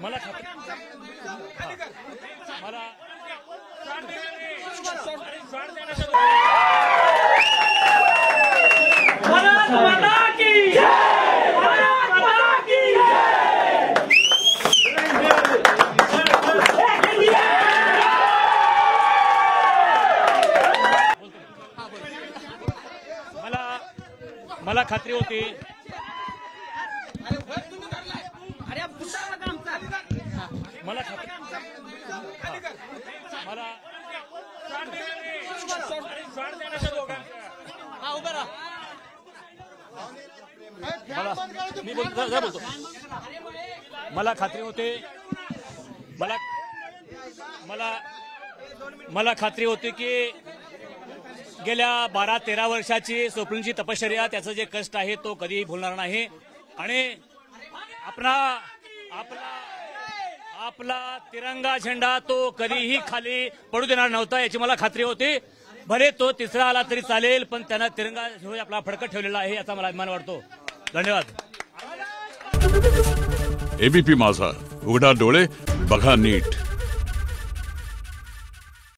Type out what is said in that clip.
मला खात्री मला मला खात्री होती मला खात्री मला मी बोलतो मला खात्री होते मला खात्री होती की गेल्या 12-13 वर्षाची स्वप्नीलची तपश्चर्या त्याचं जे कष्ट आहे तो कधीही भुलणार नाही आणि आपला तिरंगा झेंडा तो कधीही खाली पडू देणार नव्हता याची मला खात्री होती. भले तो तिसरा आला तरी चालेल पण त्यानं तिरंगा आपला फडकत ठेवलेला आहे याचा मला अभिमान वाटतो. धन्यवाद. एबीपी माझा, उघडा डोळे बघा नीट.